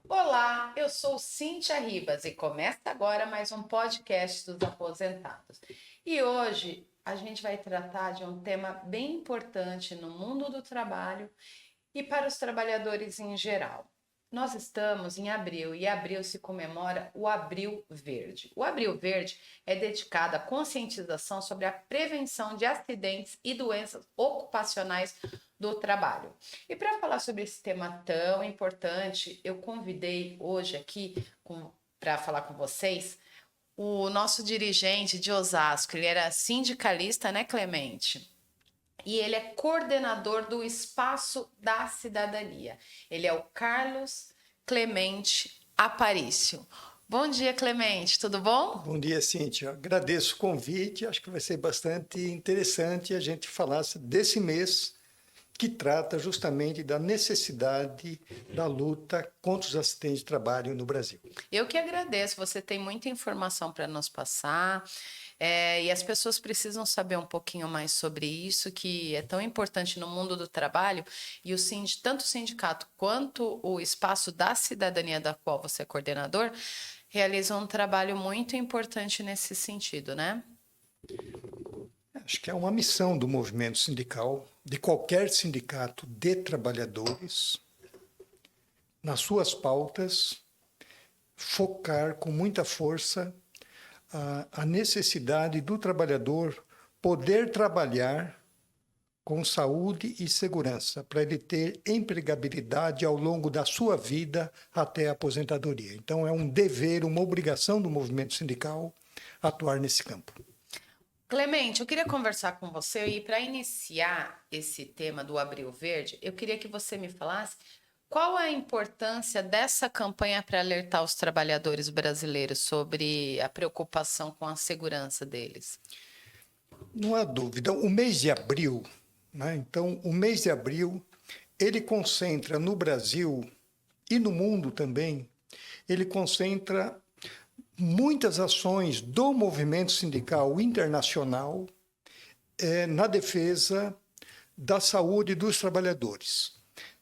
Olá, eu sou Cíntia Ribas e começa agora mais um podcast dos aposentados. E hoje a gente vai tratar de um tema bem importante no mundo do trabalho e para os trabalhadores em geral. Nós estamos em abril e abril se comemora o Abril Verde. O Abril Verde é dedicado à conscientização sobre a prevenção de acidentes e doenças ocupacionais do trabalho. E para falar sobre esse tema tão importante, eu convidei hoje aqui para falar com vocês o nosso dirigente de Osasco. Ele era sindicalista, né, Clemente? E ele é coordenador do Espaço da Cidadania. Ele é o Carlos Clemente Aparício. Bom dia, Clemente, tudo bom? Bom dia, Cíntia. Agradeço o convite. Acho que vai ser bastante interessante a gente falar desse mês que trata justamente da necessidade da luta contra os acidentes de trabalho no Brasil. Eu que agradeço, você tem muita informação para nos passar. E as pessoas precisam saber um pouquinho mais sobre isso, que é tão importante no mundo do trabalho, e tanto o sindicato quanto o Espaço da Cidadania, da qual você é coordenador, realizam um trabalho muito importante nesse sentido, né? Acho que é uma missão do movimento sindical, de qualquer sindicato de trabalhadores, nas suas pautas, focar com muita força a necessidade do trabalhador poder trabalhar com saúde e segurança, para ele ter empregabilidade ao longo da sua vida até a aposentadoria. Então, é um dever, uma obrigação do movimento sindical atuar nesse campo. Clemente, eu queria conversar com você e para iniciar esse tema do Abril Verde, eu queria que você me falasse qual a importância dessa campanha para alertar os trabalhadores brasileiros sobre a preocupação com a segurança deles. Não há dúvida. O mês de abril, né? Então, o mês de abril, ele concentra no Brasil e no mundo também, ele concentra muitas ações do movimento sindical internacional na defesa da saúde dos trabalhadores.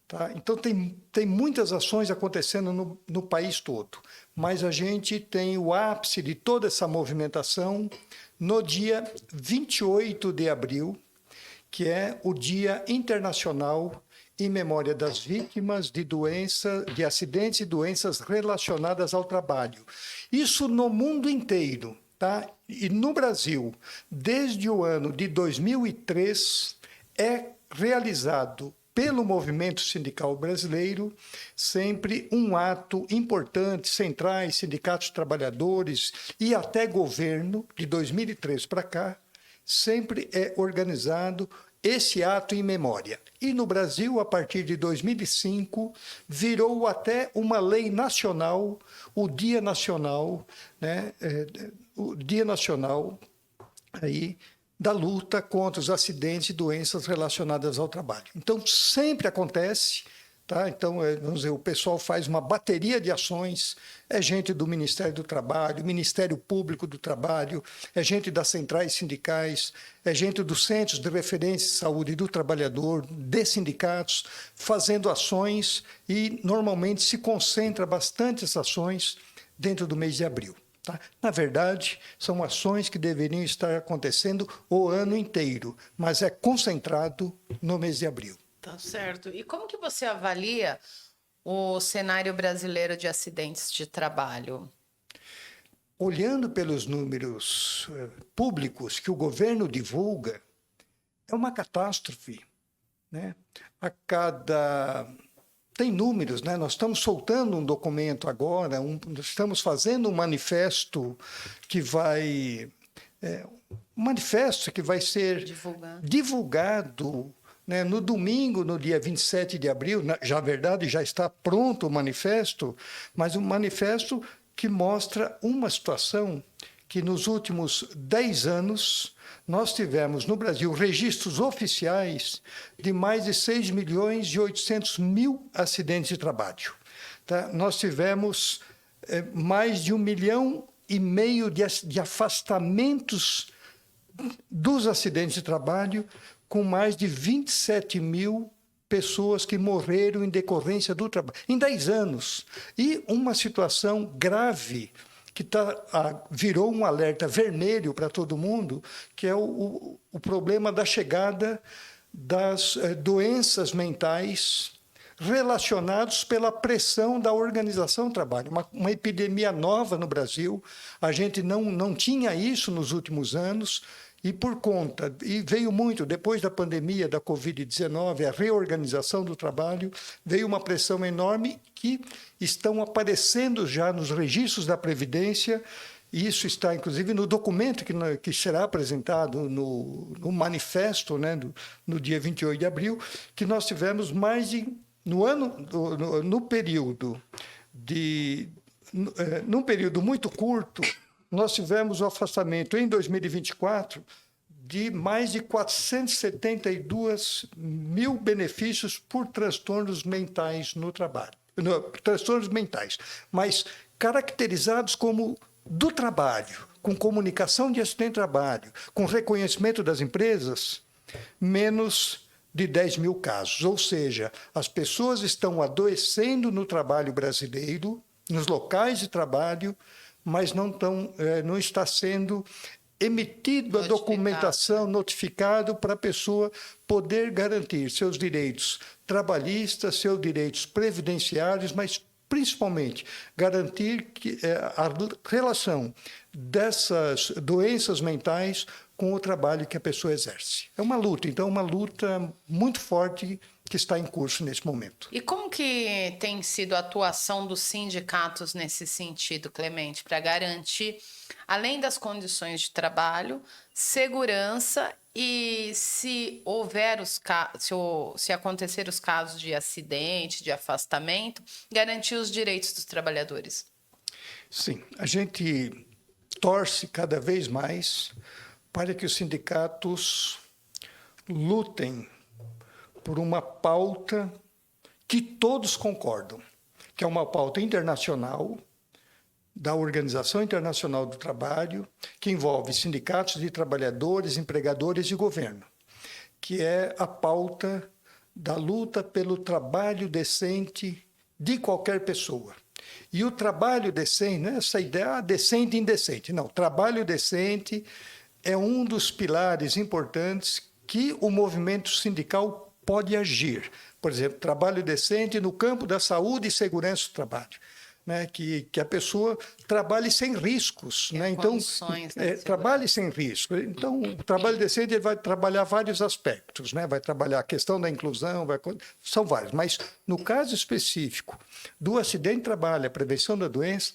Tá? Então, tem muitas ações acontecendo no país todo, mas a gente tem o ápice de toda essa movimentação no dia 28 de abril, que é o Dia Internacional em memória das vítimas de acidentes e doenças relacionadas ao trabalho. Isso no mundo inteiro, tá? E no Brasil, desde o ano de 2003, é realizado pelo movimento sindical brasileiro, sempre um ato importante, centrais, sindicatos trabalhadores e até governo, de 2003 para cá, sempre é organizado esse ato em memória. E no Brasil, a partir de 2005, virou até uma lei nacional, o Dia Nacional, né, o Dia Nacional aí, da luta contra os acidentes e doenças relacionadas ao trabalho. Então, sempre acontece, tá? Então, vamos dizer, o pessoal faz uma bateria de ações, é gente do Ministério do Trabalho, Ministério Público do Trabalho, é gente das centrais sindicais, é gente dos Centros de Referência de Saúde do Trabalhador, de sindicatos, fazendo ações e, normalmente, se concentra bastante essas ações dentro do mês de abril. Tá? Na verdade, são ações que deveriam estar acontecendo o ano inteiro, mas é concentrado no mês de abril. Tá certo. E como que você avalia o cenário brasileiro de acidentes de trabalho? Olhando pelos números públicos que o governo divulga, é uma catástrofe, né? Tem números, né? Nós estamos soltando um documento agora, estamos fazendo um manifesto que vai ser divulgado, né, no domingo, no dia 27 de abril. Na verdade, já está pronto o manifesto, mas um manifesto que mostra uma situação que nos últimos 10 anos nós tivemos no Brasil registros oficiais de mais de 6.800.000 acidentes de trabalho. Tá? Nós tivemos mais de 1,5 milhão de afastamentos dos acidentes de trabalho, com mais de 27 mil pessoas que morreram em decorrência do trabalho, em 10 anos. E uma situação grave que virou um alerta vermelho para todo mundo, que é o problema da chegada das doenças mentais relacionados pela pressão da organização do trabalho. Uma epidemia nova no Brasil, a gente não tinha isso nos últimos anos, e veio muito, depois da pandemia da Covid-19, a reorganização do trabalho, veio uma pressão enorme que estão aparecendo já nos registros da Previdência. Isso está, inclusive, no documento que será apresentado no manifesto, né, no dia 28 de abril, que nós tivemos num período muito curto, nós tivemos o afastamento em 2024 de mais de 472 mil benefícios por transtornos mentais no trabalho. Transtornos mentais, mas caracterizados como do trabalho, com comunicação de acidente de trabalho, com reconhecimento das empresas, menos de 10 mil casos. Ou seja, as pessoas estão adoecendo no trabalho brasileiro, nos locais de trabalho, mas não está sendo emitido a documentação, notificado para a pessoa poder garantir seus direitos trabalhistas, seus direitos previdenciários, mas principalmente garantir a relação dessas doenças mentais com o trabalho que a pessoa exerce. É uma luta, então, uma luta muito forte que está em curso nesse momento. E como que tem sido a atuação dos sindicatos nesse sentido, Clemente, para garantir, além das condições de trabalho, segurança e, se houver se acontecer os casos de acidente, de afastamento, garantir os direitos dos trabalhadores? Sim, a gente torce cada vez mais para que os sindicatos lutem por uma pauta que todos concordam, que é uma pauta internacional, da Organização Internacional do Trabalho, que envolve sindicatos de trabalhadores, empregadores e governo, que é a pauta da luta pelo trabalho decente de qualquer pessoa. E o trabalho decente, não é essa ideia decente e indecente, não. Trabalho decente é um dos pilares importantes que o movimento sindical pode agir. Por exemplo, trabalho decente no campo da saúde e segurança do trabalho. Né, que a pessoa trabalhe sem riscos. Né? Então, trabalhe sem risco. Então, o trabalho decente ele vai trabalhar vários aspectos. Né? Vai trabalhar a questão da inclusão, são vários. Mas, no caso específico do acidente de trabalho, a prevenção da doença,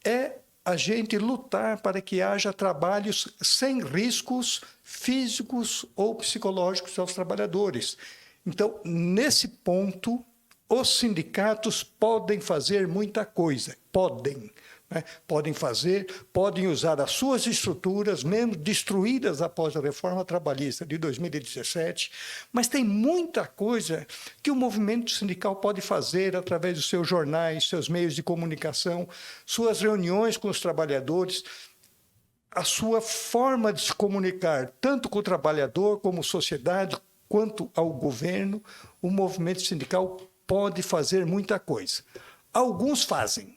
é a gente lutar para que haja trabalhos sem riscos físicos ou psicológicos aos trabalhadores. Então, nesse ponto, os sindicatos podem fazer muita coisa, podem fazer, podem usar as suas estruturas, mesmo destruídas após a reforma trabalhista de 2017, mas tem muita coisa que o movimento sindical pode fazer através dos seus jornais, seus meios de comunicação, suas reuniões com os trabalhadores, a sua forma de se comunicar, tanto com o trabalhador como sociedade, quanto ao governo. O movimento sindical pode fazer muita coisa. Alguns fazem,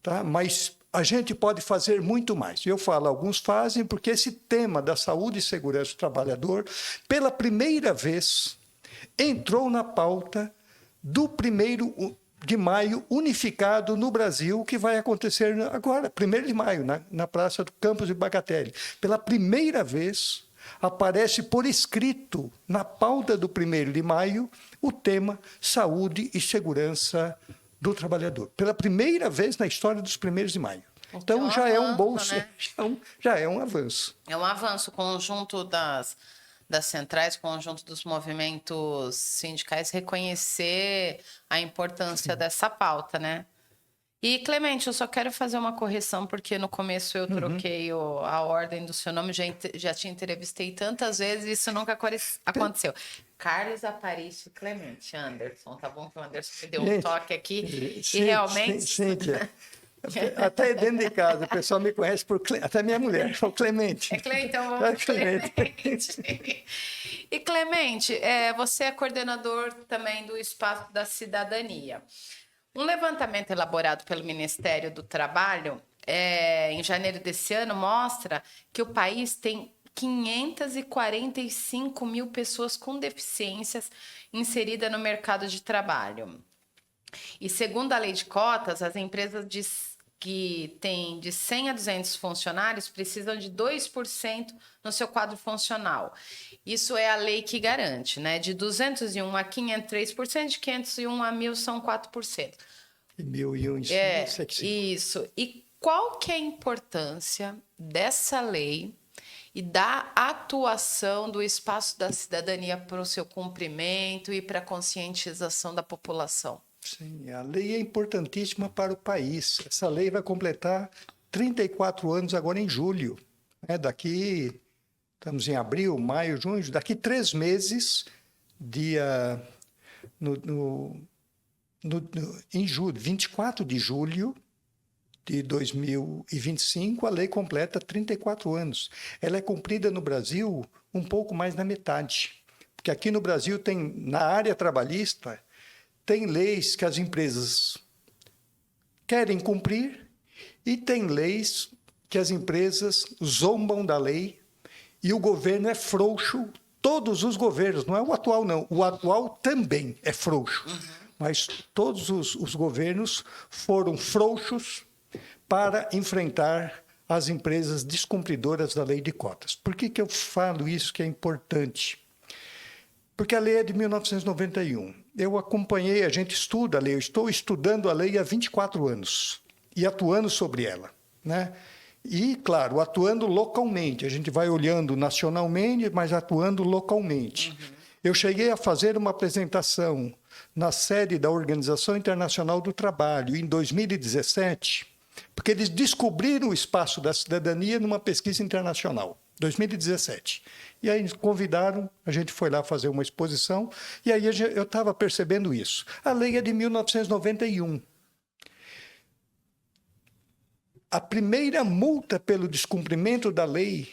tá? Mas a gente pode fazer muito mais. Eu falo alguns fazem porque esse tema da saúde e segurança do trabalhador, pela primeira vez, entrou na pauta do 1º de maio unificado no Brasil, que vai acontecer agora, 1º de maio, na Praça do Campos de Bagatelle. Pela primeira vez, aparece por escrito, na pauta do 1º de maio, o tema saúde e segurança do trabalhador. Pela primeira vez na história dos 1º de maio. Então, já é um bolso, né? Já é um avanço. É um avanço. O conjunto das centrais, conjunto dos movimentos sindicais, reconhecer a importância dessa pauta, né? E, Clemente, eu só quero fazer uma correção, porque no começo eu troquei a ordem do seu nome, já te entrevistei tantas vezes e isso nunca aconteceu. Carlos Aparício Clemente Anderson, tá bom? Que o Anderson me deu um toque aqui. Sim, e realmente... Cíntia, Até dentro de casa, o pessoal me conhece por até minha mulher, o Clemente. Então vamos Clemente. E Clemente, você é coordenador também do Espaço da Cidadania. Um levantamento elaborado pelo Ministério do Trabalho em janeiro desse ano mostra que o país tem 545 mil pessoas com deficiências inseridas no mercado de trabalho. E segundo a lei de cotas, as empresas que têm de 100 a 200 funcionários precisam de 2% no seu quadro funcional. Isso é a lei que garante, né? De 201 a 500, 3%, de 501 a 1.000 são 4%. E 1.001, isso. E qual que é a importância dessa lei e da atuação do Espaço da Cidadania para o seu cumprimento e para a conscientização da população? Sim, a lei é importantíssima para o país. Essa lei vai completar 34 anos agora em julho. Estamos em abril, maio, junho, daqui 3 meses, em julho, 24 de julho de 2025, a lei completa 34 anos. Ela é cumprida no Brasil um pouco mais da metade. Porque aqui no Brasil na área trabalhista, tem leis que as empresas querem cumprir e tem leis que as empresas zombam da lei e o governo é frouxo. Todos os governos, não é o atual não, o atual também é frouxo. Mas todos os governos foram frouxos para enfrentar as empresas descumpridoras da lei de cotas. Por que eu falo isso que é importante? Porque a lei é de 1991. Eu acompanhei, a gente estuda a lei, eu estou estudando a lei há 24 anos e atuando sobre ela, né? E, claro, atuando localmente. A gente vai olhando nacionalmente, mas atuando localmente. Eu cheguei a fazer uma apresentação na sede da Organização Internacional do Trabalho, em 2017, porque eles descobriram o Espaço da Cidadania numa pesquisa internacional, 2017. E aí convidaram, a gente foi lá fazer uma exposição, e aí eu estava percebendo isso. A lei é de 1991. A primeira multa pelo descumprimento da lei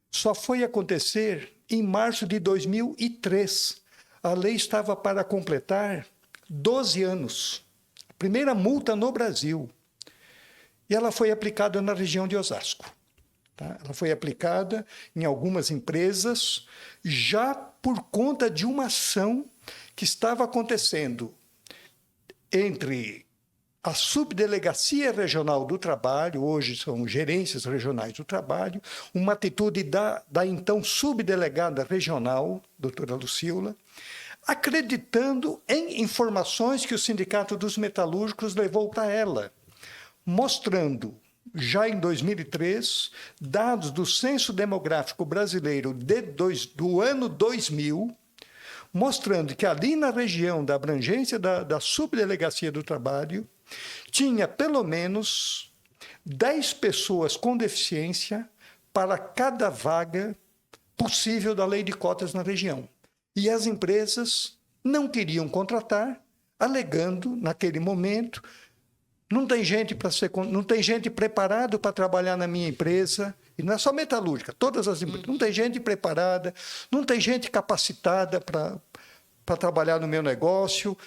só foi acontecer em março de 2003. A lei estava para completar 12 anos. A primeira multa no Brasil. E ela foi aplicada na região de Osasco. Tá? Ela foi aplicada em algumas empresas já por conta de uma ação que estava acontecendo entre a Subdelegacia Regional do Trabalho, hoje são gerências regionais do trabalho, uma atitude da então subdelegada regional, doutora Lucila, acreditando em informações que o Sindicato dos Metalúrgicos levou para ela, mostrando, já em 2003, dados do Censo Demográfico Brasileiro do ano 2000, mostrando que ali na região da abrangência da Subdelegacia do Trabalho, tinha pelo menos 10 pessoas com deficiência para cada vaga possível da lei de cotas na região. E as empresas não queriam contratar, alegando, naquele momento, não tem gente preparada para trabalhar na minha empresa, e não é só metalúrgica, todas as empresas, não tem gente preparada, não tem gente capacitada para trabalhar no meu negócio.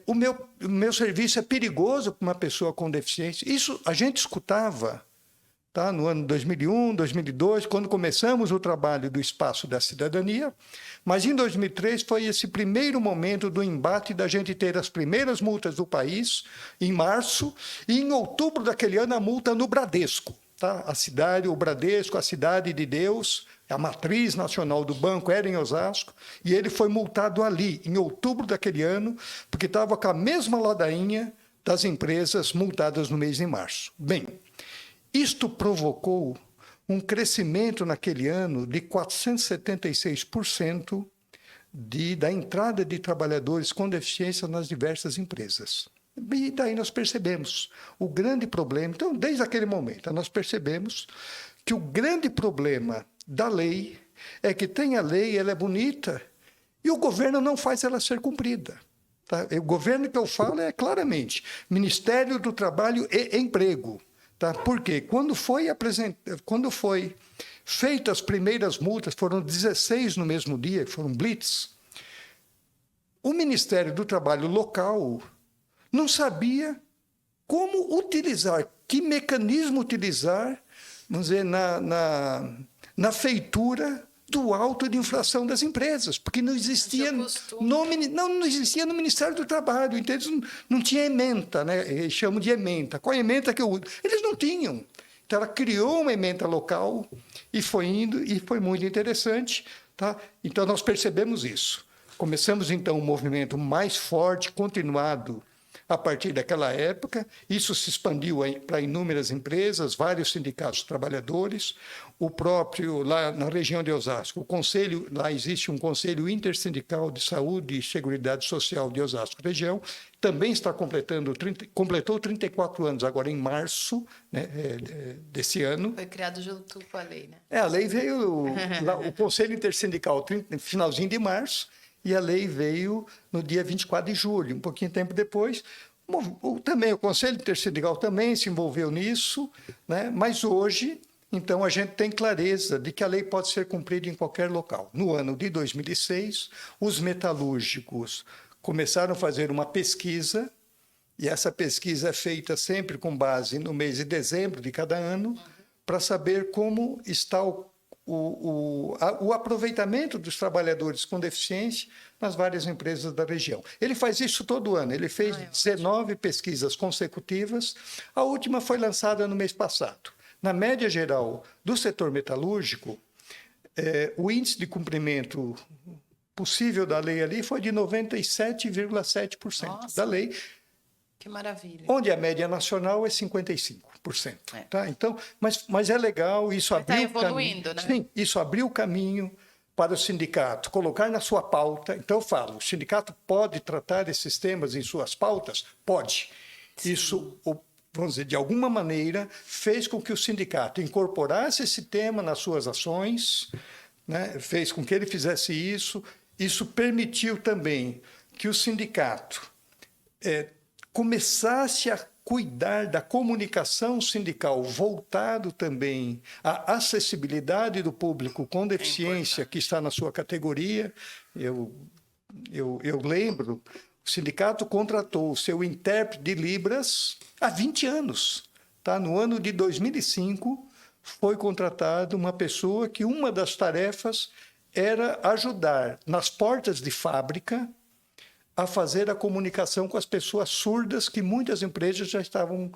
O meu serviço é perigoso para uma pessoa com deficiência. Isso a gente escutava, tá, no ano 2001, 2002, quando começamos o trabalho do Espaço da Cidadania, mas em 2003 foi esse primeiro momento do embate da gente ter as primeiras multas do país, em março, e em outubro daquele ano a multa no Bradesco. Tá? O Bradesco, a Cidade de Deus, a matriz nacional do banco era em Osasco, e ele foi multado ali, em outubro daquele ano, porque estava com a mesma ladainha das empresas multadas no mês de março. Bem, isto provocou um crescimento naquele ano de 476% da entrada de trabalhadores com deficiência nas diversas empresas. E daí nós percebemos o grande problema. Então, desde aquele momento, nós percebemos que o grande problema da lei é que tem a lei, ela é bonita, e o governo não faz ela ser cumprida. Tá? O governo que eu falo é claramente Ministério do Trabalho e Emprego. Tá? Por quê? Quando foi feitas as primeiras multas, foram 16 no mesmo dia, foram blitz, o Ministério do Trabalho local não sabia como utilizar, que mecanismo utilizar, vamos dizer, na feitura do alto de inflação das empresas, porque não existia não existia no Ministério do Trabalho, então eles não tinha ementa, né? Eles chamam de ementa. Qual é a ementa que eu uso? Eles não tinham. Então ela criou uma ementa local e foi indo, e foi muito interessante. Tá? Então nós percebemos isso. Começamos então um movimento mais forte, continuado a partir daquela época. Isso se expandiu para inúmeras empresas, vários sindicatos de trabalhadores. O próprio, lá na região de Osasco, o conselho, lá existe um Conselho Intersindical de Saúde e Seguridade Social de Osasco região, também está completou 34 anos, agora em março, né, desse ano. Foi criado junto com a lei, né? A lei veio, lá, o Conselho Intersindical, finalzinho de março, e a lei veio no dia 24 de julho, um pouquinho de tempo depois. Também o Conselho Intersindical também se envolveu nisso, né? Mas hoje, então, a gente tem clareza de que a lei pode ser cumprida em qualquer local. No ano de 2006, os metalúrgicos começaram a fazer uma pesquisa, e essa pesquisa é feita sempre com base no mês de dezembro de cada ano, para saber como está o aproveitamento dos trabalhadores com deficiência nas várias empresas da região. Ele faz isso todo ano. Ele fez 19 pesquisas consecutivas. A última foi lançada no mês passado. Na média geral do setor metalúrgico, o índice de cumprimento possível da lei ali foi de 97,7% da lei. Que maravilha. Onde a média nacional é 55%. Tá? Então, mas é legal, isso abriu o caminho. Né? Sim, isso abriu o caminho para o sindicato colocar na sua pauta. Então, eu falo, o sindicato pode tratar esses temas em suas pautas? Pode. Sim. Isso, vamos dizer, de alguma maneira, fez com que o sindicato incorporasse esse tema nas suas ações, né? Fez com que ele fizesse isso. Isso permitiu também que o sindicato começasse a cuidar da comunicação sindical, voltado também à acessibilidade do público com deficiência que está na sua categoria. Eu lembro, o sindicato contratou o seu intérprete de Libras há 20 anos. Tá? No ano de 2005, foi contratada uma pessoa que uma das tarefas era ajudar nas portas de fábrica a fazer a comunicação com as pessoas surdas, que muitas empresas já estavam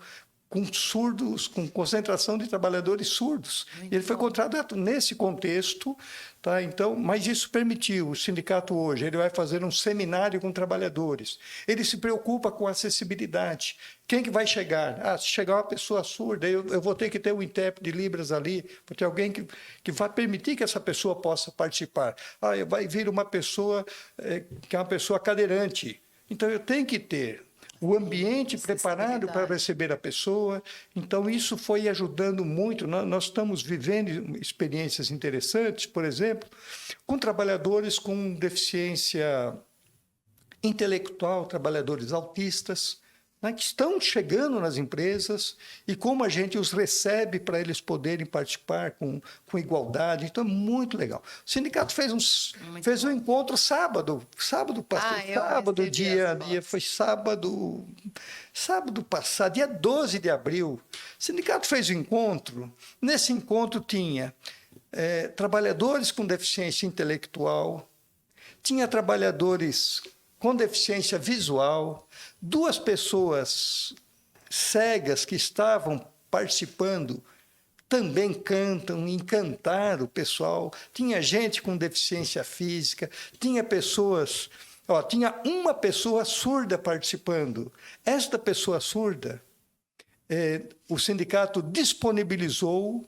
com surdos, com concentração de trabalhadores surdos. E ele foi contratado nesse contexto, tá? Então, mas isso permitiu, o sindicato hoje, ele vai fazer um seminário com trabalhadores. Ele se preocupa com a acessibilidade. Quem que vai chegar? Se chegar uma pessoa surda, eu vou ter que ter um intérprete de Libras ali, vou ter alguém que vai permitir que essa pessoa possa participar. Vai vir uma pessoa que é uma pessoa cadeirante. Então, eu tenho que ter o ambiente preparado para receber a pessoa. Então, isso foi ajudando muito. Nós estamos vivendo experiências interessantes, por exemplo, com trabalhadores com deficiência intelectual, trabalhadores autistas, né, que estão chegando nas empresas e como a gente os recebe para eles poderem participar com igualdade. Então, é muito legal. O sindicato fez um encontro sábado foi sábado passado, dia 12 de abril. O sindicato fez um encontro. Nesse encontro tinha trabalhadores com deficiência intelectual, tinha trabalhadores com deficiência visual, 2 pessoas cegas que estavam participando também encantaram o pessoal. Tinha gente com deficiência física, tinha uma pessoa surda participando. Esta pessoa surda, o sindicato disponibilizou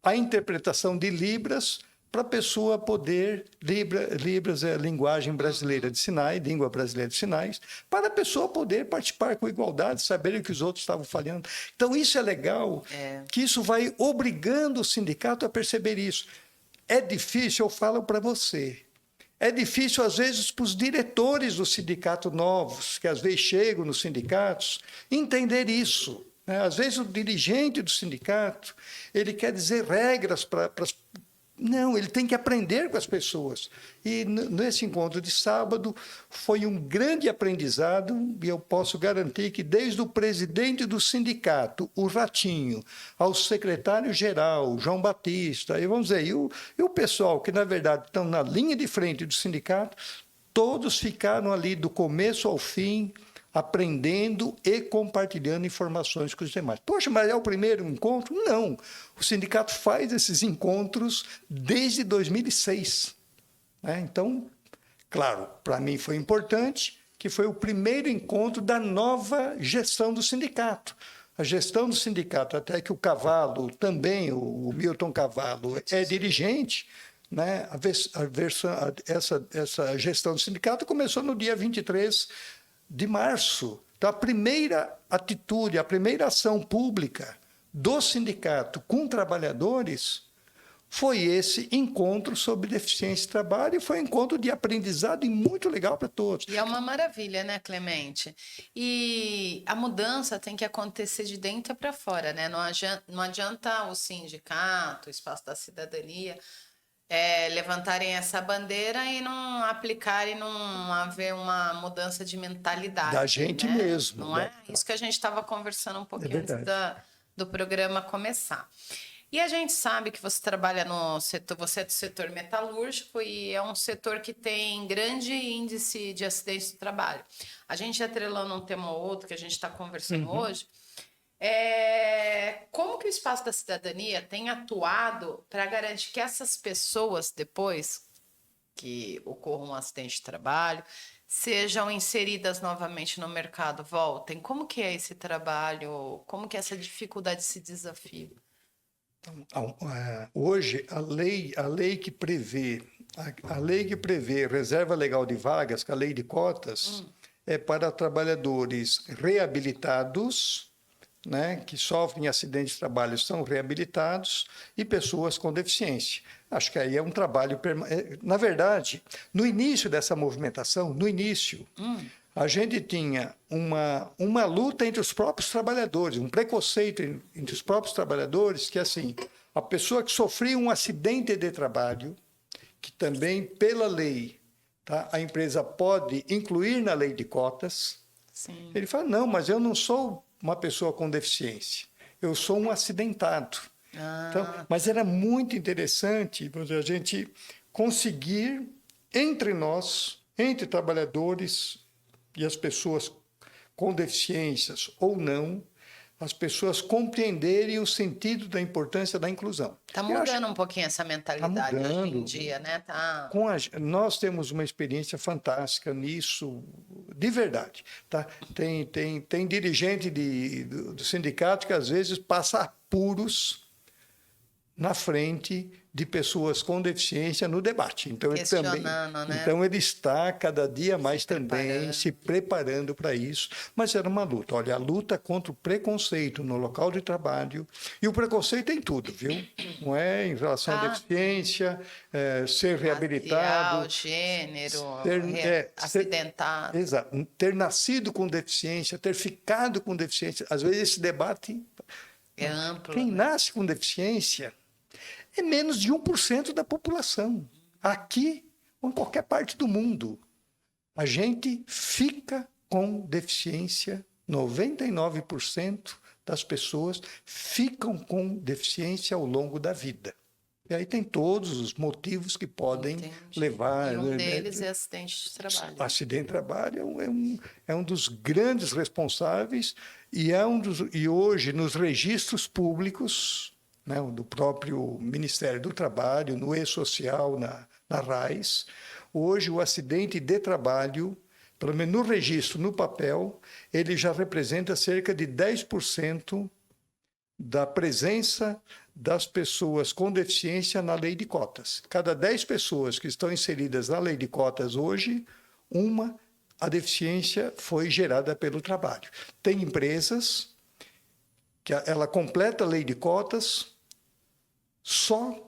a interpretação de Libras para a pessoa poder, Libras é a linguagem brasileira de sinais, língua brasileira de sinais, para a pessoa poder participar com igualdade, saber o que os outros estavam falando. Então, isso é legal, que isso vai obrigando o sindicato a perceber isso. É difícil, eu falo para você, É difícil, às vezes, para os diretores do sindicato novos, que às vezes chegam nos sindicatos, entender isso, né? Às vezes o dirigente do sindicato, ele quer dizer regras para as... Não, ele tem que aprender com as pessoas. E nesse encontro de sábado foi um grande aprendizado, e eu posso garantir que desde o presidente do sindicato, o Ratinho, ao secretário-geral, João Batista, e vamos dizer, e o pessoal que, na verdade, estão na linha de frente do sindicato, todos ficaram ali do começo ao fim, aprendendo e compartilhando informações com os demais. Poxa, mas é o primeiro encontro? Não. O sindicato faz esses encontros desde 2006. Né? Então, claro, para mim foi importante que foi o primeiro encontro da nova gestão do sindicato. A gestão do sindicato, até que o Cavalo, também o Milton Cavalo, é dirigente, né? Essa gestão do sindicato começou no dia 23 de março. Então, a primeira atitude, a primeira ação pública do sindicato com trabalhadores foi esse encontro sobre deficiência de trabalho, e foi um encontro de aprendizado e muito legal para todos. E é uma maravilha, né, Clemente? E a mudança tem que acontecer de dentro para fora, né? Não adianta o sindicato, o Espaço da Cidadania, levantarem essa bandeira e não aplicarem, não haver uma mudança de mentalidade. Da gente, né? mesmo. Não é? Isso que a gente estava conversando um pouquinho antes do programa começar. E a gente sabe que você trabalha no setor, você é do setor metalúrgico e é um setor que tem grande índice de acidentes do trabalho. A gente atrelando um tema ou outro que a gente está conversando hoje, como que o Espaço da Cidadania tem atuado para garantir que essas pessoas, depois que ocorra um acidente de trabalho, sejam inseridas novamente no mercado, voltem? Como que é esse trabalho? Como que é essa dificuldade, esse desafio? Hoje, a lei que prevê reserva legal de vagas, que é a lei de cotas, é para trabalhadores reabilitados, né, que sofrem acidentes de trabalho, são reabilitados, e pessoas com deficiência. Acho que aí é um trabalho... Na verdade, no início dessa movimentação, a gente tinha uma luta entre os próprios trabalhadores, um preconceito entre os próprios trabalhadores, que assim, a pessoa que sofria um acidente de trabalho, que também, pela lei, tá, a empresa pode incluir na lei de cotas. Sim. Ele fala, não, mas eu não sou uma pessoa com deficiência, eu sou um acidentado. Então, mas era muito interessante a gente conseguir, entre nós, entre trabalhadores e as pessoas com deficiências ou não, as pessoas compreenderem o sentido da importância da inclusão. Está mudando um pouquinho essa mentalidade hoje em dia, né? Nós temos uma experiência fantástica nisso, de verdade. Tá? Tem dirigente do sindicato que, às vezes, passa apuros na frente de pessoas com deficiência no debate. Então, ele está cada dia mais também se preparando para isso. Mas era uma luta. Olha, a luta contra o preconceito no local de trabalho. E o preconceito em tudo, viu? Não é em relação à deficiência, ser reabilitado. Racial, gênero, acidentado. Exato. Ter nascido com deficiência, ter ficado com deficiência. Às vezes esse debate é amplo. Quem nasce com deficiência é menos de 1% da população. Aqui ou em qualquer parte do mundo. A gente fica com deficiência, 99% das pessoas ficam com deficiência ao longo da vida. E aí tem todos os motivos que podem levar... E um deles é acidente de trabalho. Acidente de trabalho é um dos grandes responsáveis e hoje, nos registros públicos, né, do próprio Ministério do Trabalho, no E-Social, na RAIS, hoje o acidente de trabalho, pelo menos no registro, no papel, ele já representa cerca de 10% da presença das pessoas com deficiência na lei de cotas. Cada 10 pessoas que estão inseridas na lei de cotas hoje, a deficiência foi gerada pelo trabalho. Tem empresas que ela completa a lei de cotas só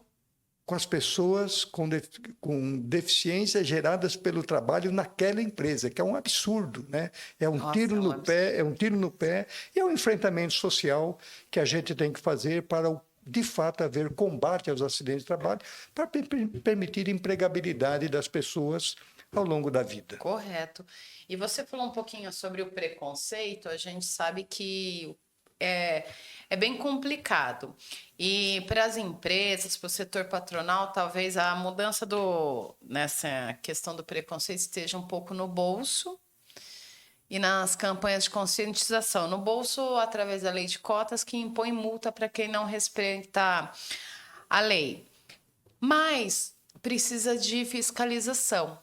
com as pessoas com deficiências geradas pelo trabalho naquela empresa, que é um absurdo, né? É um Nossa, tiro é um no absurdo. pé, é um tiro no pé, e é um enfrentamento social que a gente tem que fazer para, de fato, haver combate aos acidentes de trabalho, para permitir empregabilidade das pessoas ao longo da vida. Correto. E você falou um pouquinho sobre o preconceito, a gente sabe que é, é bem complicado. E para as empresas, para o setor patronal, talvez a mudança nessa questão do preconceito esteja um pouco no bolso e nas campanhas de conscientização. No bolso, através da lei de cotas, que impõe multa para quem não respeita a lei. Mas precisa de fiscalização.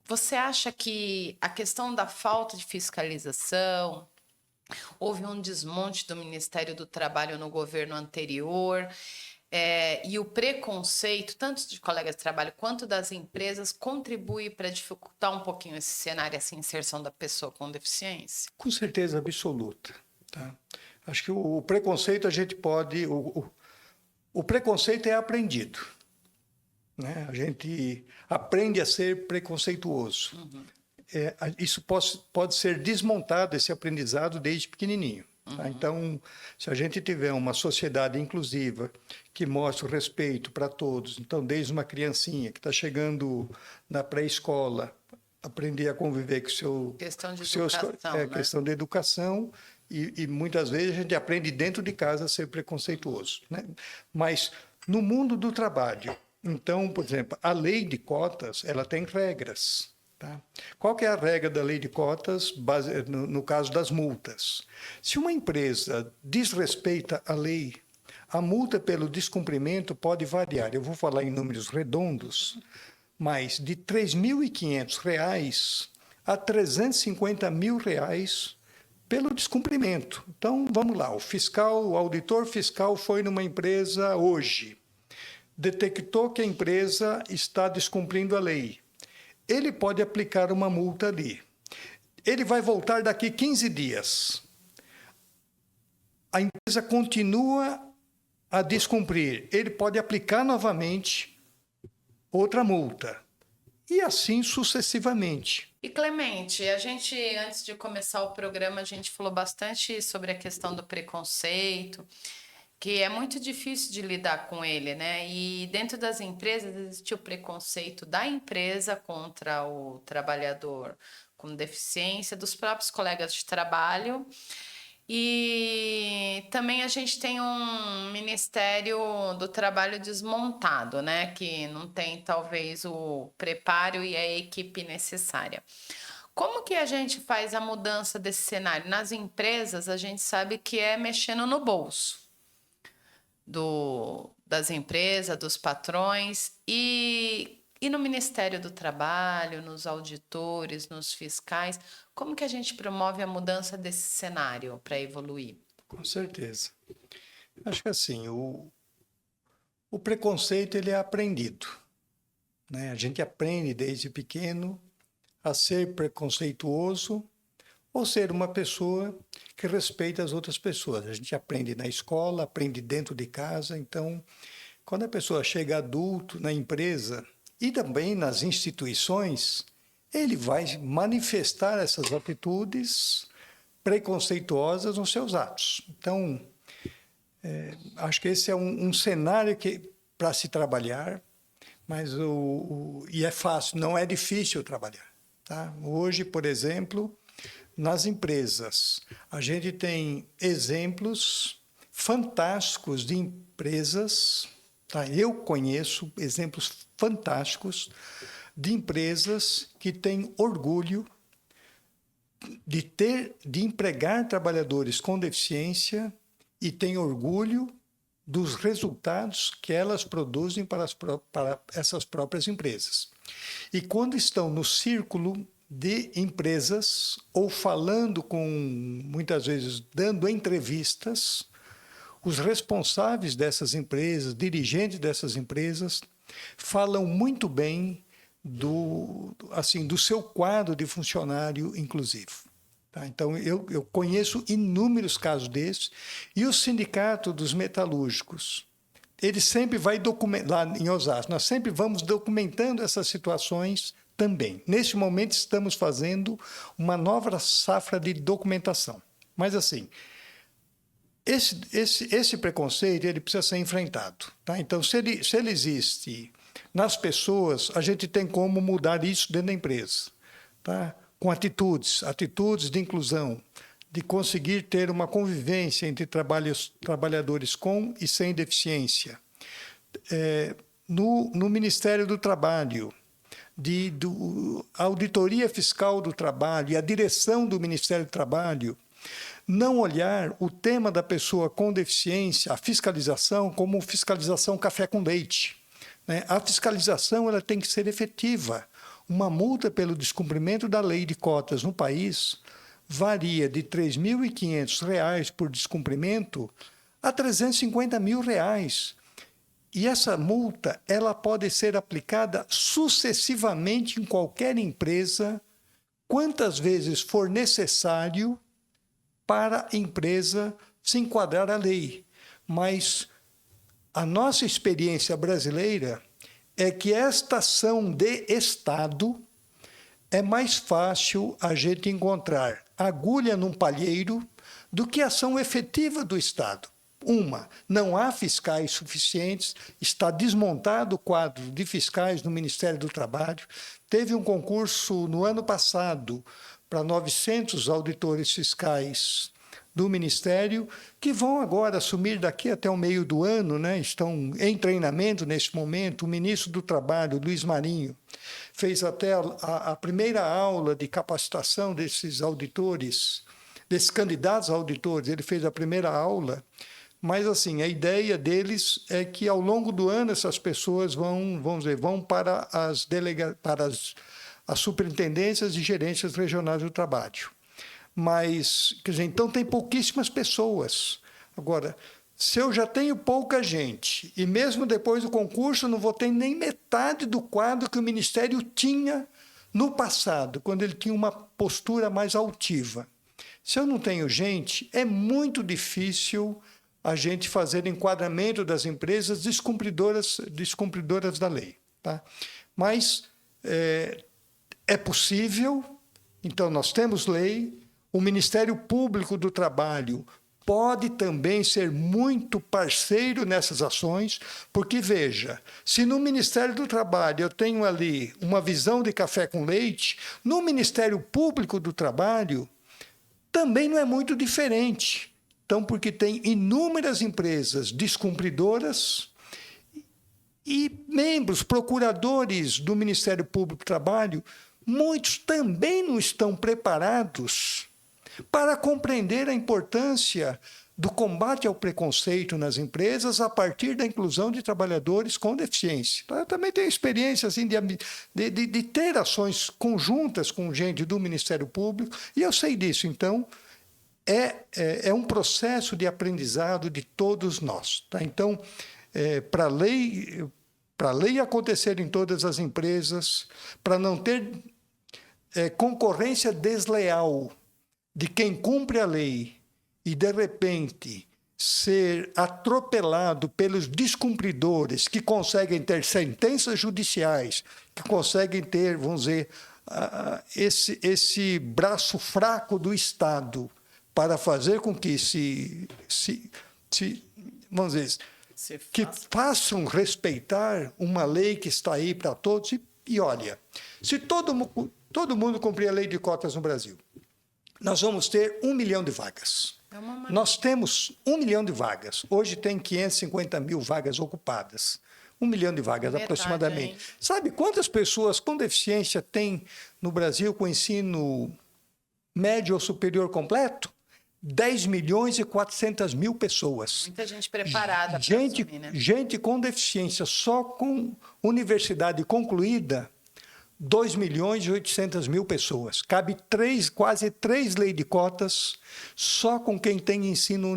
Você acha que a questão da falta de fiscalização, houve um desmonte do Ministério do Trabalho no governo anterior, e o preconceito, tanto de colegas de trabalho quanto das empresas, contribui para dificultar um pouquinho esse cenário, essa inserção da pessoa com deficiência? Com certeza absoluta. Tá? Acho que o preconceito a gente pode... O preconceito é aprendido. Né? A gente aprende a ser preconceituoso. Isso pode ser desmontado, esse aprendizado, desde pequenininho. Tá? Então, se a gente tiver uma sociedade inclusiva, que mostra o respeito para todos, então, desde uma criancinha que está chegando na pré-escola, aprender a conviver com o seu... Questão de com educação, né? questão de educação, e muitas vezes a gente aprende dentro de casa a ser preconceituoso. Né? Mas, no mundo do trabalho, então, por exemplo, a lei de cotas, ela tem regras. Tá? Qual que é a regra da lei de cotas no caso das multas? Se uma empresa desrespeita a lei, a multa pelo descumprimento pode variar. Eu vou falar em números redondos, mas de R$ 3.500 a R$ 350 mil pelo descumprimento. Então, vamos lá. O auditor fiscal foi numa empresa hoje, detectou que a empresa está descumprindo a lei. Ele pode aplicar uma multa ali. Ele vai voltar daqui 15 dias. A empresa continua a descumprir. Ele pode aplicar novamente outra multa. E assim sucessivamente. E Clemente, a gente, antes de começar o programa, a gente falou bastante sobre a questão do preconceito, que é muito difícil de lidar com ele, né? E dentro das empresas existe o preconceito da empresa contra o trabalhador com deficiência, dos próprios colegas de trabalho. E também a gente tem um Ministério do Trabalho desmontado, né? Que não tem talvez o preparo e a equipe necessária. Como que a gente faz a mudança desse cenário? Nas empresas, a gente sabe que é mexendo no bolso das empresas, dos patrões, e no Ministério do Trabalho, nos auditores, nos fiscais, como que a gente promove a mudança desse cenário para evoluir? Com certeza. Acho que assim, o preconceito ele é aprendido. Né? A gente aprende desde pequeno a ser preconceituoso ou ser uma pessoa que respeita as outras pessoas. A gente aprende na escola, aprende dentro de casa. Então, quando a pessoa chega adulto na empresa e também nas instituições, ele vai manifestar essas atitudes preconceituosas nos seus atos. Então, acho que esse é um cenário para se trabalhar, mas e é fácil, não é difícil trabalhar. Tá? Hoje, por exemplo, nas empresas, a gente tem exemplos fantásticos de empresas, tá? Eu conheço exemplos fantásticos de empresas que têm orgulho de empregar trabalhadores com deficiência e têm orgulho dos resultados que elas produzem para essas próprias empresas. E quando estão no círculo de empresas ou falando muitas vezes, dando entrevistas, os responsáveis dessas empresas, dirigentes dessas empresas, falam muito bem do seu quadro de funcionário inclusivo. Tá? Então, eu conheço inúmeros casos desses, e o Sindicato dos Metalúrgicos ele sempre vai documentar, lá em Osasco, nós sempre vamos documentando essas situações também. Neste momento, estamos fazendo uma nova safra de documentação. Mas, assim, esse preconceito ele precisa ser enfrentado. Tá? Então, se ele existe nas pessoas, a gente tem como mudar isso dentro da empresa. Tá? Com atitudes de inclusão, de conseguir ter uma convivência entre trabalhadores com e sem deficiência. No Ministério do Trabalho, a auditoria fiscal do trabalho e a direção do Ministério do Trabalho, não olhar o tema da pessoa com deficiência, a fiscalização, como fiscalização café com leite. Né? A fiscalização ela tem que ser efetiva. Uma multa pelo descumprimento da lei de cotas no país varia de R$ 3.500 por descumprimento a R$ 350 mil. E essa multa ela pode ser aplicada sucessivamente em qualquer empresa, quantas vezes for necessário para a empresa se enquadrar à lei. Mas a nossa experiência brasileira é que esta ação de Estado é mais fácil a gente encontrar agulha num palheiro do que ação efetiva do Estado. Não há fiscais suficientes, está desmontado o quadro de fiscais no Ministério do Trabalho. Teve um concurso no ano passado para 900 auditores fiscais do Ministério, que vão agora assumir daqui até o meio do ano, né? Estão em treinamento neste momento. O ministro do Trabalho, Luiz Marinho, fez até a primeira aula de capacitação desses auditores, desses candidatos a auditores. Ele fez a primeira aula, mas assim, a ideia deles é que ao longo do ano essas pessoas vão para as superintendências e gerências regionais do trabalho. Mas, quer dizer, então tem pouquíssimas pessoas. Agora, se eu já tenho pouca gente, e mesmo depois do concurso não vou ter nem metade do quadro que o Ministério tinha no passado, quando ele tinha uma postura mais altiva. Se eu não tenho gente, é muito difícil a gente fazer enquadramento das empresas descumpridoras da lei. Tá? Mas é possível, então nós temos lei. O Ministério Público do Trabalho pode também ser muito parceiro nessas ações, porque, veja, se no Ministério do Trabalho eu tenho ali uma visão de café com leite, no Ministério Público do Trabalho também não é muito diferente. Então, porque tem inúmeras empresas descumpridoras e membros, procuradores do Ministério Público do Trabalho, muitos também não estão preparados para compreender a importância do combate ao preconceito nas empresas a partir da inclusão de trabalhadores com deficiência. Eu também tenho experiência assim, de ter ações conjuntas com gente do Ministério Público, e eu sei disso. Então, é um processo de aprendizado de todos nós. Tá? Então, para a lei acontecer em todas as empresas, para não ter concorrência desleal de quem cumpre a lei e, de repente, ser atropelado pelos descumpridores que conseguem ter sentenças judiciais, que conseguem ter, vamos dizer, esse braço fraco do Estado para fazer com que vamos dizer, que façam respeitar uma lei que está aí para todos. E olha, se todo mundo cumprir a lei de cotas no Brasil, nós vamos ter 1 milhão de vagas. Nós temos 1 milhão de vagas. Hoje tem 550 mil vagas ocupadas. 1 milhão de vagas, metade, aproximadamente. Hein? Sabe quantas pessoas com deficiência tem no Brasil com ensino médio ou superior completo? 10.400.000 pessoas. Muita gente preparada para assumir, né? Gente com deficiência, só com universidade concluída, 2.800.000 pessoas. Cabe quase 3 leis de cotas só com quem tem ensino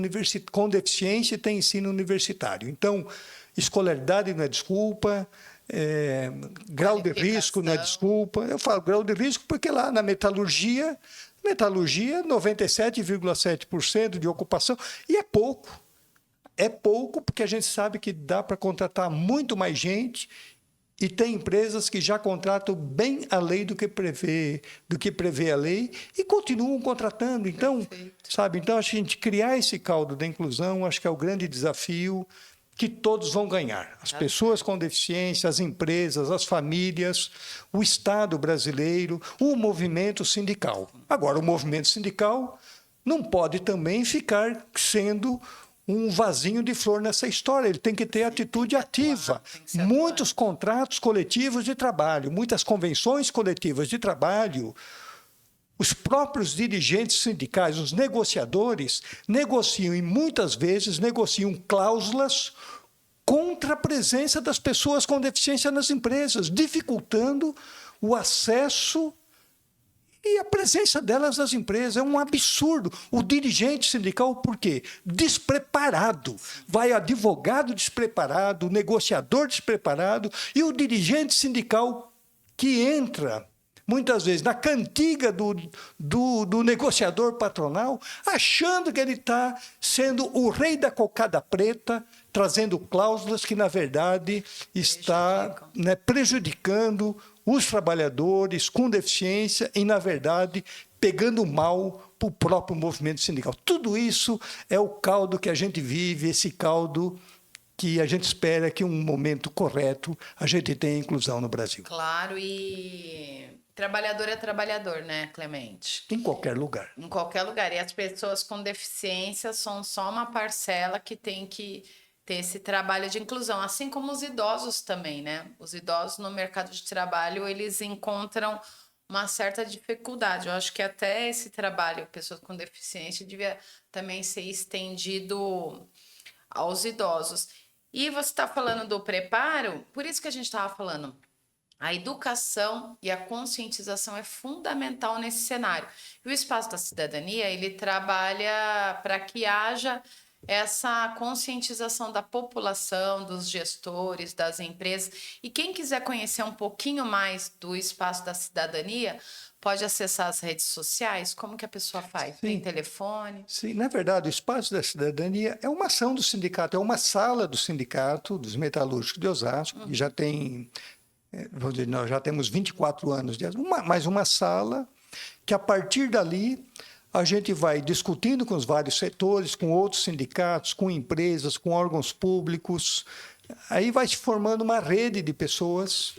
com deficiência e tem ensino universitário. Então, escolaridade não é desculpa, grau de risco não é desculpa. Eu falo grau de risco porque lá na metalurgia, 97,7% de ocupação, e é pouco. é pouco, porque a gente sabe que dá para contratar muito mais gente e tem empresas que já contratam bem além do que prevê a lei e continuam contratando. Então, Perfeito. sabe, então a gente criar esse caldo da inclusão, acho que é o grande desafio que todos vão ganhar. As pessoas com deficiência, as empresas, as famílias, o Estado brasileiro, o movimento sindical. Agora, o movimento sindical não pode também ficar sendo um vasinho de flor nessa história. Ele tem que ter atitude ativa. Muitos contratos coletivos de trabalho, muitas convenções coletivas de trabalho, os próprios dirigentes sindicais, os negociadores, negociam e muitas vezes negociam cláusulas contra a presença das pessoas com deficiência nas empresas, dificultando o acesso e a presença delas nas empresas. É um absurdo. O dirigente sindical, por quê? Despreparado. Vai advogado despreparado, o negociador despreparado e o dirigente sindical que entra, muitas vezes, na cantiga do negociador patronal, achando que ele está sendo o rei da cocada preta, trazendo cláusulas que, na verdade, está prejudicando os trabalhadores com deficiência e, na verdade, pegando mal para o próprio movimento sindical. Tudo isso é o caldo que a gente vive, esse caldo que a gente espera que, em um momento correto, a gente tenha inclusão no Brasil. Claro, e trabalhador é trabalhador, né, Clemente? Em qualquer lugar. Em qualquer lugar. E as pessoas com deficiência são só uma parcela que tem que ter esse trabalho de inclusão, assim como os idosos também, né? Os idosos no mercado de trabalho, eles encontram uma certa dificuldade. Eu acho que até esse trabalho, pessoas com deficiência, devia também ser estendido aos idosos. E você está falando do preparo, por isso que a gente estava falando, a educação e a conscientização é fundamental nesse cenário. E o Espaço da Cidadania, ele trabalha para que haja essa conscientização da população, dos gestores, das empresas. E quem quiser conhecer um pouquinho mais do Espaço da Cidadania, pode acessar as redes sociais. Como que a pessoa faz? Sim. Tem telefone? Sim, na verdade, o Espaço da Cidadania é uma ação do sindicato, é uma sala do sindicato dos metalúrgicos de Osasco, que já tem, vamos dizer, nós já temos 24 anos, mais uma sala que, a partir dali, a gente vai discutindo com os vários setores, com outros sindicatos, com empresas, com órgãos públicos. Aí vai se formando uma rede de pessoas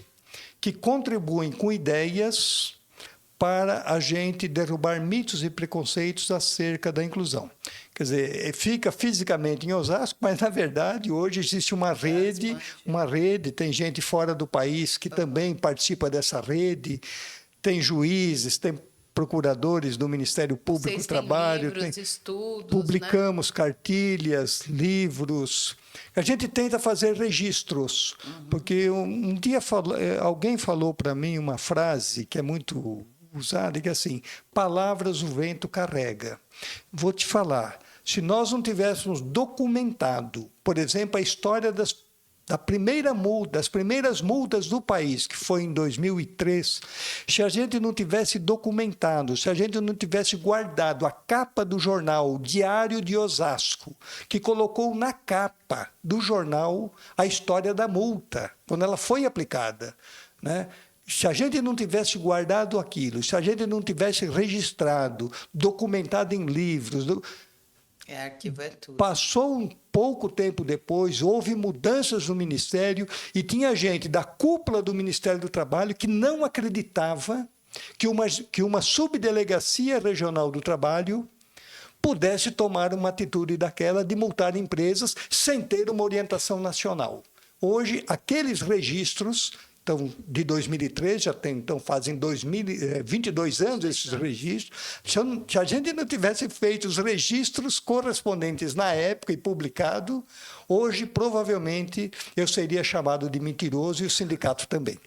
que contribuem com ideias para a gente derrubar mitos e preconceitos acerca da inclusão. Quer dizer, fica fisicamente em Osasco, mas, na verdade, hoje existe uma rede, tem gente fora do país que também participa dessa rede, tem juízes, tem procuradores do Ministério Público do Trabalho. Livros, estudos, publicamos cartilhas, livros. A gente tenta fazer registros, porque um dia alguém falou para mim uma frase que é muito usada, que é assim: palavras o vento carrega. Vou te falar, se nós não tivéssemos documentado, por exemplo, a história das primeiras multas do país, que foi em 2003, se a gente não tivesse documentado, se a gente não tivesse guardado a capa do jornal Diário de Osasco, que colocou na capa do jornal a história da multa, quando ela foi aplicada, né? Se a gente não tivesse guardado aquilo, se a gente não tivesse registrado, documentado em livros... arquivo é tudo. Passou um pouco tempo depois, houve mudanças no Ministério e tinha gente da cúpula do Ministério do Trabalho que não acreditava que uma subdelegacia regional do trabalho pudesse tomar uma atitude daquela de multar empresas sem ter uma orientação nacional. Hoje, aqueles registros... Então, de 2013, fazem 22 anos esses registros. Se a gente não tivesse feito os registros correspondentes na época e publicado, hoje, provavelmente, eu seria chamado de mentiroso e o sindicato também.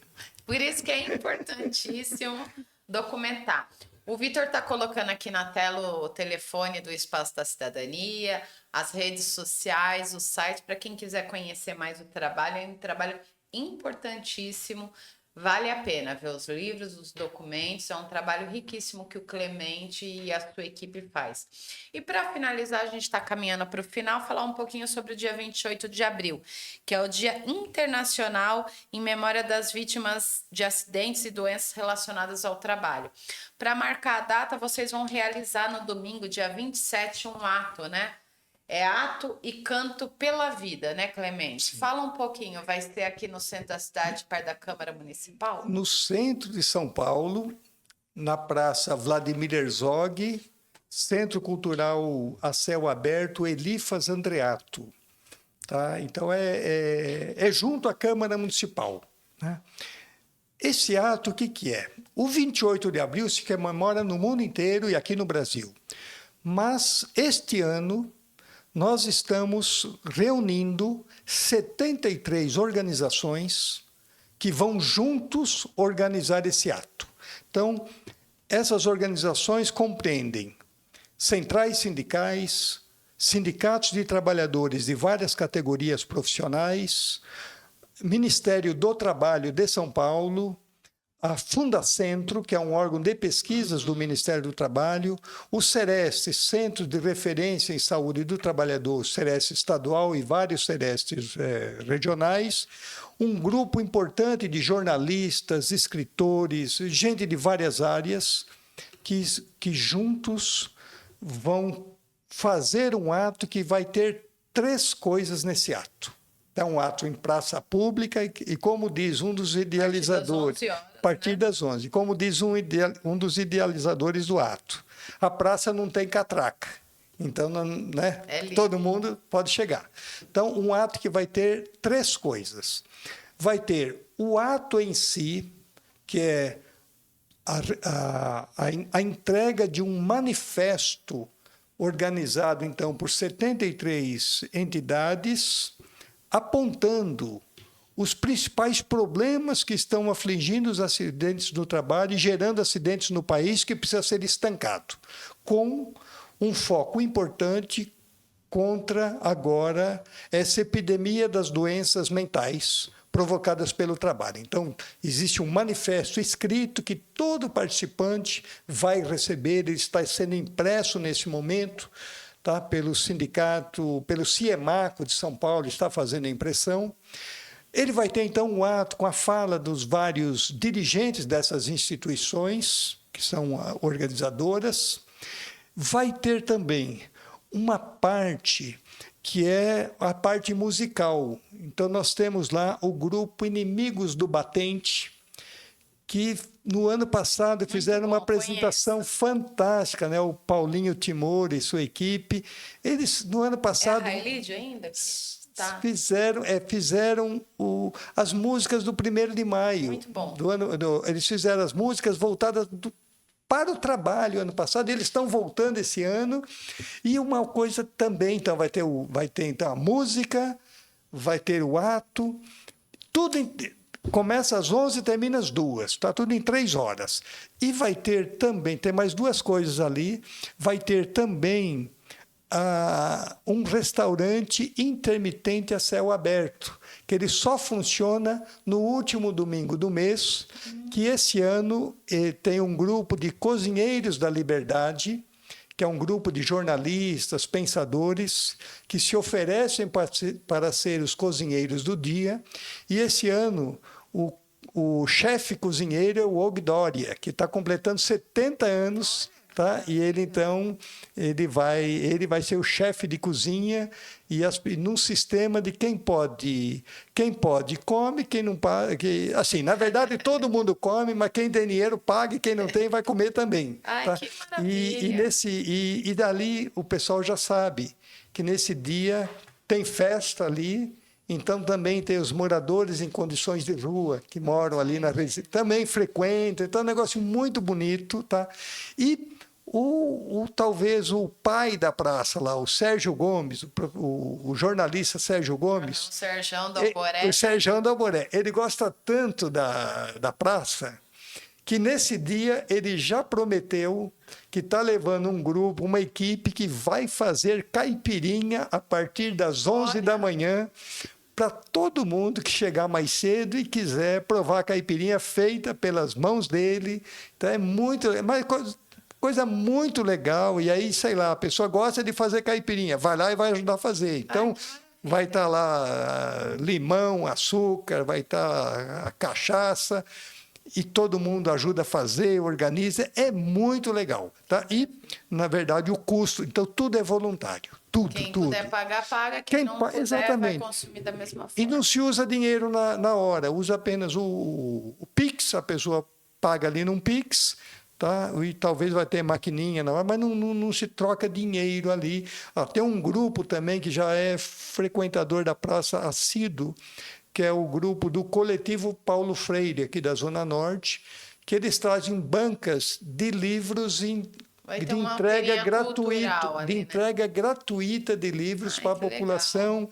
Por isso que é importantíssimo documentar. O Vitor está colocando aqui na tela o telefone do Espaço da Cidadania, as redes sociais, o site, para quem quiser conhecer mais o trabalho. É um trabalho importantíssimo Vale a pena ver os livros, os documentos, é um trabalho riquíssimo que o Clemente e a sua equipe faz. E para finalizar, a gente está caminhando para o final, falar um pouquinho sobre o dia 28 de abril, que é o Dia Internacional em Memória das Vítimas de Acidentes e Doenças Relacionadas ao Trabalho. Para marcar a data, vocês vão realizar no domingo, dia 27, um ato, né? É ato e canto pela vida, né, Clemente? Sim. Fala um pouquinho, vai ser aqui no centro da cidade, perto da Câmara Municipal? No centro de São Paulo, na Praça Vladimir Herzog, Centro Cultural a Céu Aberto Elifas Andreato. Tá? Então, é junto à Câmara Municipal. Né? Esse ato, o que é? O 28 de abril se comemora no mundo inteiro e aqui no Brasil. Mas, este ano, nós estamos reunindo 73 organizações que vão juntos organizar esse ato. Então, essas organizações compreendem centrais sindicais, sindicatos de trabalhadores de várias categorias profissionais, Ministério do Trabalho de São Paulo, a Fundacentro, que é um órgão de pesquisas do Ministério do Trabalho, o Sereste, Centro de Referência em Saúde do Trabalhador, Sereste estadual e vários Serestes regionais, um grupo importante de jornalistas, escritores, gente de várias áreas, que juntos vão fazer um ato que vai ter 3 coisas nesse ato. É um ato em praça pública e como diz um dos idealizadores, a partir das 11, como diz um dos idealizadores do ato, a praça não tem catraca, então né, todo mundo pode chegar. Então, um ato que vai ter 3 coisas. Vai ter o ato em si, que é a entrega de um manifesto organizado, então, por 73 entidades, apontando os principais problemas que estão afligindo os acidentes do trabalho e gerando acidentes no país que precisa ser estancado, com um foco importante contra, agora, essa epidemia das doenças mentais provocadas pelo trabalho. Então, existe um manifesto escrito que todo participante vai receber, ele está sendo impresso nesse momento, tá? Pelo sindicato, pelo CIEMACO de São Paulo, está fazendo a impressão. Ele vai ter, então, um ato com a fala dos vários dirigentes dessas instituições, que são organizadoras. Vai ter também uma parte que é a parte musical. Então, nós temos lá o grupo Inimigos do Batente, que no ano passado fizeram uma apresentação fantástica, né? O Paulinho Timor e sua equipe. Eles, no ano passado... É a Railide ainda? Tá. Fizeram as músicas do 1º de maio. Muito bom. Eles fizeram as músicas voltadas para o trabalho ano passado, eles estão voltando esse ano. E uma coisa também, então, vai ter então, a música, vai ter o ato, tudo começa às 11 e termina às 2, está tudo em 3 horas. E vai ter também, tem mais 2 coisas ali, vai ter também um restaurante intermitente a céu aberto, que ele só funciona no último domingo do mês, que esse ano tem um grupo de Cozinheiros da Liberdade, que é um grupo de jornalistas, pensadores, que se oferecem para ser os cozinheiros do dia. E esse ano, o chefe cozinheiro é o Og Dória, que está completando 70 anos, tá? E ele, então, ele vai ser o chefe de cozinha num sistema de quem pode come, quem não paga. Assim, na verdade, todo mundo come, mas quem tem dinheiro paga e quem não tem vai comer também. Ai, tá? Que maravilha! E dali o pessoal já sabe que nesse dia tem festa ali. Então, também tem os moradores em condições de rua, que moram ali na residência, também frequentam. Então, é um negócio muito bonito. Tá? E talvez o pai da praça lá, o Sérgio Gomes, o jornalista Sérgio Gomes... O Serjão do Alboré. O Serjão do Alboré. Ele gosta tanto da praça que, nesse dia, ele já prometeu que está levando um grupo, uma equipe que vai fazer caipirinha a partir das 11 da manhã para todo mundo que chegar mais cedo e quiser provar a caipirinha feita pelas mãos dele. Então é muito, mas coisa muito legal. E aí, sei lá, a pessoa gosta de fazer caipirinha, vai lá e vai ajudar a fazer. Então, vai estar lá limão, açúcar, vai estar a cachaça, e todo mundo ajuda a fazer, organiza. É muito legal. Tá? E, na verdade, o custo. Então, tudo é voluntário. Tudo, Quem tudo. puder pagar, paga. Quem não puder, exatamente. vai consumir da mesma E forma. não se usa dinheiro na hora, usa apenas o Pix, a pessoa paga ali num Pix, tá? E talvez vai ter maquininha na hora, mas não se troca dinheiro ali. Tem um grupo também que já é frequentador da Praça assíduo, que é o grupo do Coletivo Paulo Freire, aqui da Zona Norte, que eles trazem bancas de livros de entrega gratuita, entrega gratuita de livros para a população.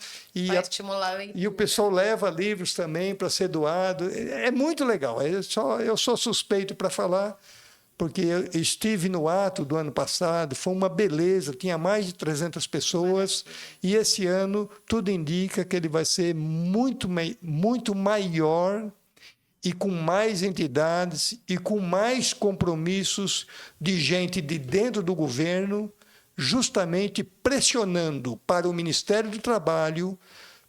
Vai estimular a leitura. E o pessoal leva livros também para ser doado. É muito legal. Eu sou suspeito para falar, porque eu estive no ato do ano passado, foi uma beleza, tinha mais de 300 pessoas, e esse ano tudo indica que ele vai ser muito maior, e com mais entidades e com mais compromissos de gente de dentro do governo, justamente pressionando para o Ministério do Trabalho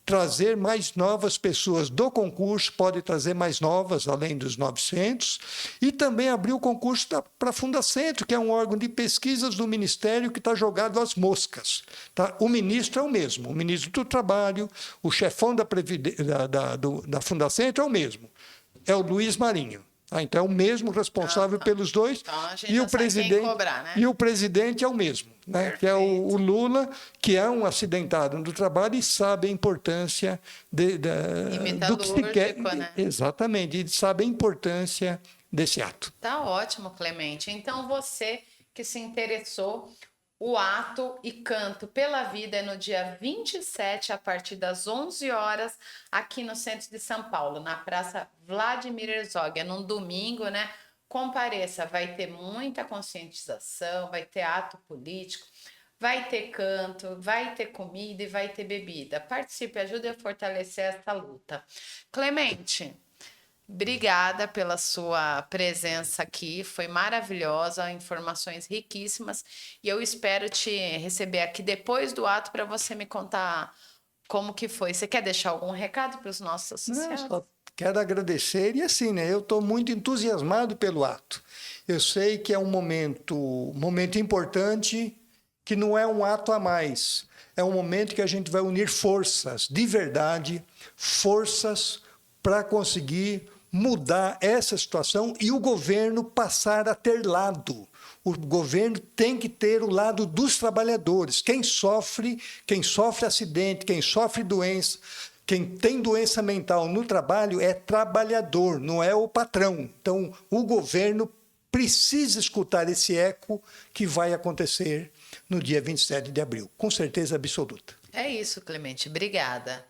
trazer mais novas pessoas do concurso, pode trazer mais novas, além dos 900, e também abrir o concurso para a Fundacentro, que é um órgão de pesquisas do Ministério que está jogado às moscas. Tá? O ministro é o mesmo, o ministro do Trabalho, o chefão da Fundacentro é o mesmo. É o Luiz Marinho. Então, é o mesmo responsável pelos dois. Então, a gente já sabe quem cobrar, né? E o presidente é o mesmo, né? Que é o Lula, que é um acidentado do trabalho e sabe a importância do que se quer. Né? Exatamente, e sabe a importância desse ato. Tá ótimo, Clemente. Então, você que se interessou, o ato e canto pela vida é no dia 27, a partir das 11 horas, aqui no centro de São Paulo, na Praça Vladimir Herzog. É num domingo, né? Compareça, vai ter muita conscientização, vai ter ato político, vai ter canto, vai ter comida e vai ter bebida. Participe, ajude a fortalecer essa luta. Clemente, obrigada pela sua presença aqui, foi maravilhosa, informações riquíssimas, e eu espero te receber aqui depois do ato para você me contar como que foi. Você quer deixar algum recado para os nossos associados? Só quero agradecer, e assim, né, eu estou muito entusiasmado pelo ato. Eu sei que é um momento importante, que não é um ato a mais, é um momento que a gente vai unir forças, de verdade, forças para conseguir mudar essa situação e o governo passar a ter lado. O governo tem que ter o lado dos trabalhadores. Quem sofre acidente, quem sofre doença, quem tem doença mental no trabalho é trabalhador, não é o patrão. Então, o governo precisa escutar esse eco que vai acontecer no dia 27 de abril, com certeza absoluta. É isso, Clemente. Obrigada.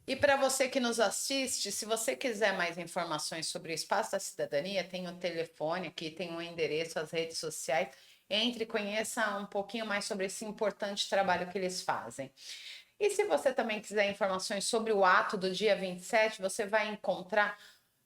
E para você que nos assiste, se você quiser mais informações sobre o Espaço da Cidadania, tem um telefone aqui, tem um endereço, as redes sociais. Entre e conheça um pouquinho mais sobre esse importante trabalho que eles fazem. E se você também quiser informações sobre o ato do dia 27, você vai encontrar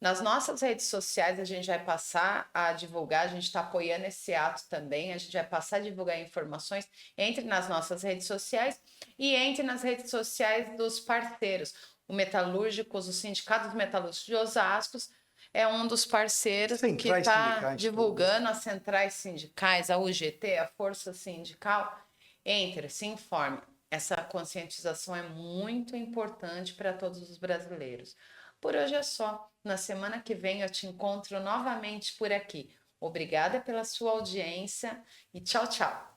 nas nossas redes sociais, a gente vai passar a divulgar, a gente está apoiando esse ato também, a gente vai passar a divulgar informações, entre nas nossas redes sociais e entre nas redes sociais dos parceiros. O Metalúrgicos, o Sindicato dos Metalúrgicos de Osasco é um dos parceiros que está divulgando as centrais sindicais, a UGT, a Força Sindical. Entre, se informe. Essa conscientização é muito importante para todos os brasileiros. Por hoje é só. Na semana que vem eu te encontro novamente por aqui. Obrigada pela sua audiência e tchau, tchau.